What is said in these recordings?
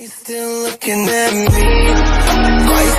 you still looking at me? Why you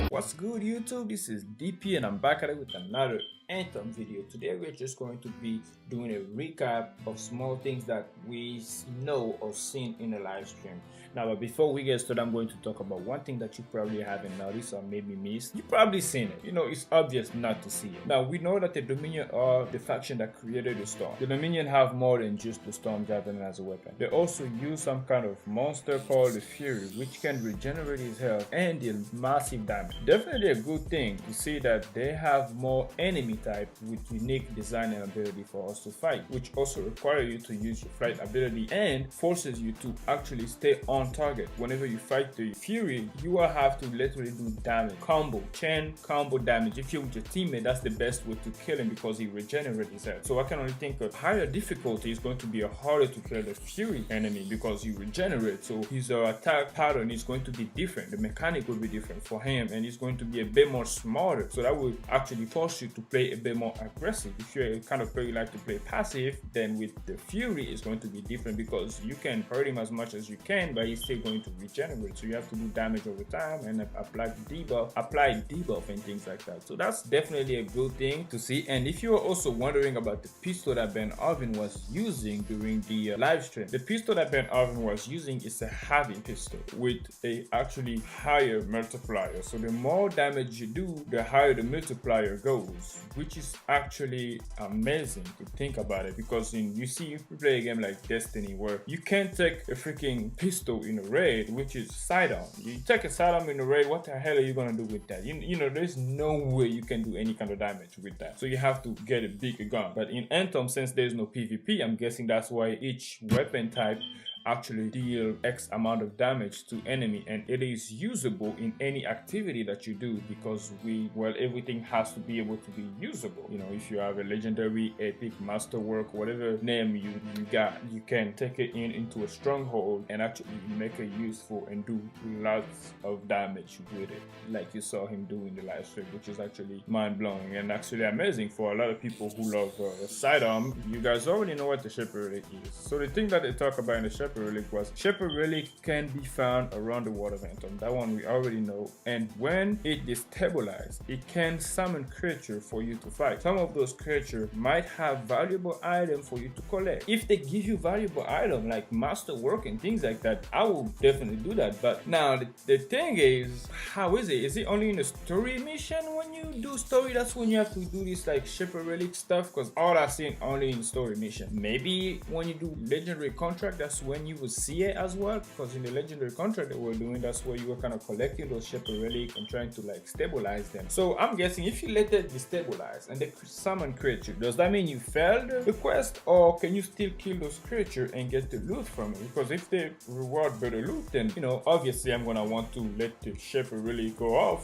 What's good, YouTube? This is DP and I'm back at it with another Anthem video. Today we're just going to be doing a recap of small things that we know or seen in the live stream. Now, but before we get started, I'm going to talk about one thing that you probably haven't noticed or maybe missed. You've probably seen it. You know, it's obvious not to see it. Now, we know that the Dominion are the faction that created the Storm. The Dominion have more than just the Storm Javelin as a weapon. They also use some kind of monster called the Fury, which can regenerate his health and deal massive damage. Definitely a good thing to see that they have more enemy type with unique design and ability for us to fight, which also require you to use your flight ability and forces you to actually stay on target. Whenever you fight the Fury, you will have to literally do damage, chain combo damage. If you're with your teammate, that's the best way to kill him because he regenerates his health. So I can only think a higher difficulty is going to be harder to kill the Fury enemy because he regenerates. So his attack pattern is going to be different. The mechanic will be different for him, and he's going to be a bit more smarter. So that will actually force you to play a bit more aggressive. If you're a kind of player you like to play passive, then with the Fury it's going to be different because you can hurt him as much as you can, but he's still going to regenerate. So you have to do damage over time and apply debuff and things like that. So that's definitely a good thing to see. And if you are also wondering about the pistol that Ben Arvin was using during the live stream, the pistol that Ben Arvin was using is a heavy pistol with a actually higher multiplier. So the more damage you do, the higher the multiplier goes, which is actually amazing to think about it, because you see, if you play a game like Destiny where you can't take a freaking pistol in a raid, which is sidearm. You take a sidearm in a raid, what the hell are you gonna do with that? You know, there's no way you can do any kind of damage with that. So you have to get a bigger gun. But in Anthem, since there's no PvP, I'm guessing that's why each weapon type actually deal X amount of damage to enemy, and it is usable in any activity that you do because everything has to be able to be usable. You know, if you have a legendary, epic, masterwork, whatever name you got, you can take it into a stronghold and actually make it useful and do lots of damage with it, like you saw him do in the live stream, which is actually mind-blowing and actually amazing for a lot of people who love sidearm. You guys already know what the Shepherd Relic is. So the thing that they talk about in the Shepherd Relic was Shepherd Relic can be found around the world of Anthem. That one we already know. And when it destabilizes, it can summon creature for you to fight. Some of those creatures might have valuable item for you to collect. If they give you valuable item like masterwork and things like that, I will definitely do that. But now the thing is, how is it? Is it only in a story mission? When you do story, that's when you have to do this like Shepherd Relic stuff, because all I've seen only in story mission. Maybe when you do legendary contract, that's when you will see it as well, because in the legendary contract that we're doing, that's where you were kind of collecting those Shepherd Relic and trying to like stabilize them. So I'm guessing if you let it destabilize and they summon creature, does that mean you failed the quest, or can you still kill those creatures and get the loot from it? Because if they reward better loot, then you know, obviously I'm gonna want to let the Shepherd Relic go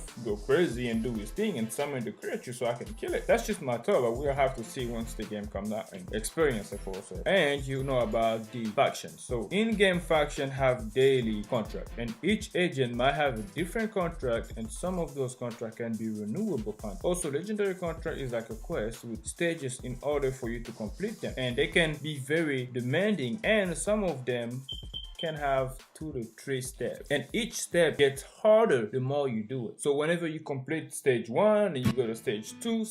crazy and do his thing and summon the creature so I can kill it. That's just my thought, but we'll have to see once the game comes out and experience it for us. And you know about the factions. So in-game faction have daily contract, and each agent might have a different contract, and some of those contracts can be renewable contracts. Also, legendary contract is like a quest with stages in order for you to complete them, and they can be very demanding, and some of them can have 2 to 3 steps, and each step gets harder the more you do it. So whenever you complete stage 1 and you go to stage 2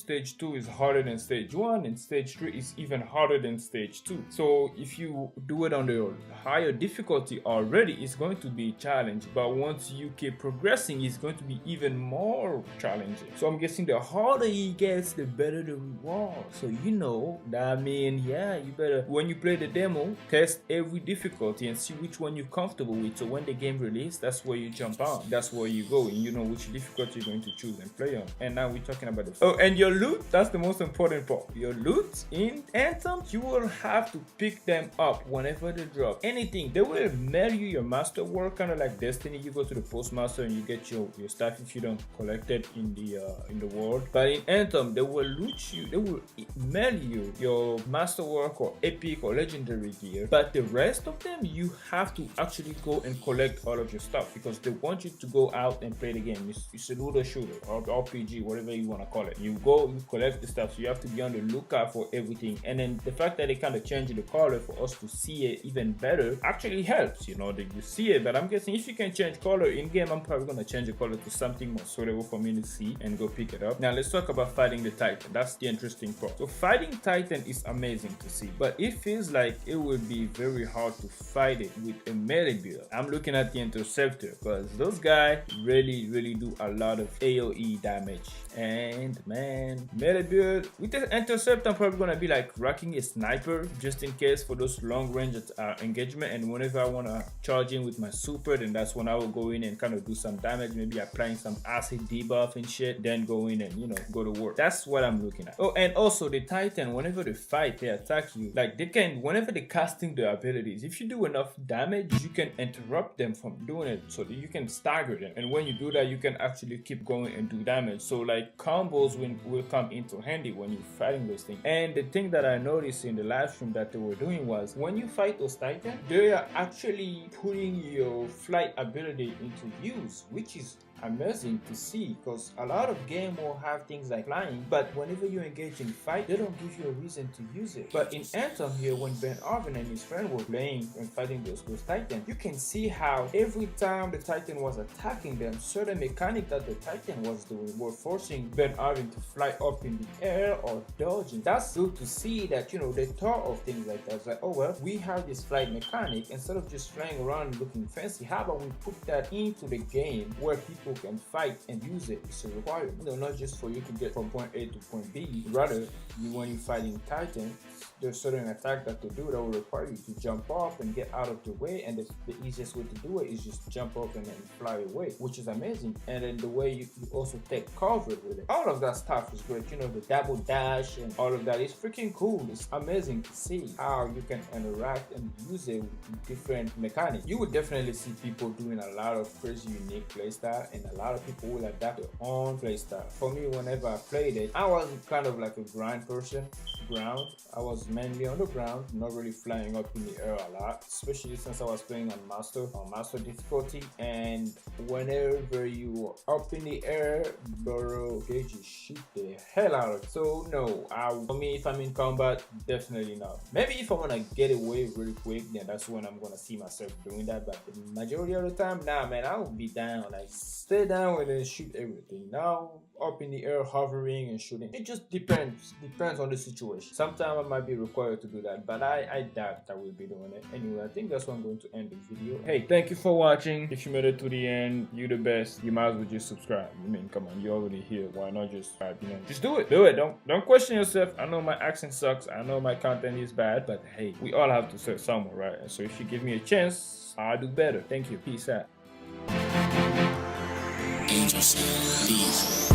is harder than stage 1, and stage 3 is even harder than stage 2. So if you do it on the higher difficulty already, it's going to be challenging, but once you keep progressing, it's going to be even more challenging. So I'm guessing the harder it gets, the better the reward. So you know that means, yeah, you better, when you play the demo, test every difficulty and see which one you're comfortable with. So when the game releases, that's where you jump on, that's where you go, and you know which difficulty you're going to choose and play on. And now we're talking about the and your loot, that's the most important part. Your loot in Anthem, you will have to pick them up whenever they drop. Anything, they will mail you your masterwork, kind of like Destiny. You go to the postmaster and you get your stuff if you don't collect it in the world. But in Anthem, they will loot you, they will mail you your masterwork or epic or legendary gear, but the rest of them you have have to actually go and collect all of your stuff because they want you to go out and play the game. It's a looter shooter or RPG, whatever you want to call it. You go, you collect the stuff, so you have to be on the lookout for everything. And then the fact that they kind of change the color for us to see it even better actually helps, you know, that you see it. But I'm guessing if you can change color in game, I'm probably gonna change the color to something more suitable for me to see and go pick it up. Now let's talk about fighting the Titan. That's the interesting part. So fighting Titan is amazing to see, but it feels like it would be very hard to fight it with a melee build. I'm looking at the Interceptor because those guys really do a lot of AoE damage. And man, melee build with the Interceptor, I'm probably gonna be like rocking a sniper just in case for those long range engagement. And whenever I want to charge in with my super, then that's when I will go in and kind of do some damage, maybe applying some acid debuff and shit, then go in and, you know, go to work. That's what I'm looking at. Oh, and also the Titan, whenever they fight, they attack you, like they can, whenever they're casting their abilities, if you do enough damage, you can interrupt them from doing it so that you can stagger them. And when you do that, you can actually keep going and do damage. So like combos will come into handy when you're fighting those things. And the thing that I noticed in the live stream that they were doing was when you fight those Titans, they are actually putting your flight ability into use, which is amazing to see because a lot of game will have things like flying, but whenever you engage in fight, they don't give you a reason to use it. But in Anthem here, when Ben Arvin and his friend were playing and fighting those Titans, you can see how every time the Titan was attacking them, certain mechanic that the Titan was doing were forcing Ben Arvin to fly up in the air or dodging. That's good to see that, you know, they thought of things like that. It's like, oh well, we have this flight mechanic, instead of just flying around looking fancy, how about we put that into the game where people can fight and use it? It's a requirement, you know, not just for you to get from point A to point B. Rather, when you're fighting Titan, there's certain attack that to do that will require you to jump off and get out of the way, and the easiest way to do it is just jump off and then fly away, which is amazing. And then the way you also take cover with it, all of that stuff is great. You know, the double dash and all of that is freaking cool. It's amazing to see how you can interact and use it with different mechanics. You would definitely see people doing a lot of crazy unique playstyle, and a lot of people will adapt their own playstyle. For me, whenever I played it, I was kind of like a grind person. I was mainly on the ground, not really flying up in the air a lot, especially since I was playing on master difficulty. And whenever you are up in the air, bro, they just shoot the hell out of it. So no, for me, if I'm in combat, definitely not. Maybe if I want to get away really quick, then that's when I'm gonna see myself doing that. But the majority of the time, nah, man, I will be down, like stay down and then shoot everything. Now up in the air, hovering and shooting, it just depends on the situation. Sometimes I might be required to do that, but I doubt I will be doing it. Anyway, I think that's where I'm going to end this video. Hey, thank you for watching. If you made it to the end, you're the best. You might as well just subscribe. I mean, come on, you're already here, why not just subscribe? You know, just do it. Don't question yourself. I know my accent sucks, I know my content is bad, but hey, we all have to start somewhere, right? And so if you give me a chance, I'll do better. Thank you. Peace out. Peace.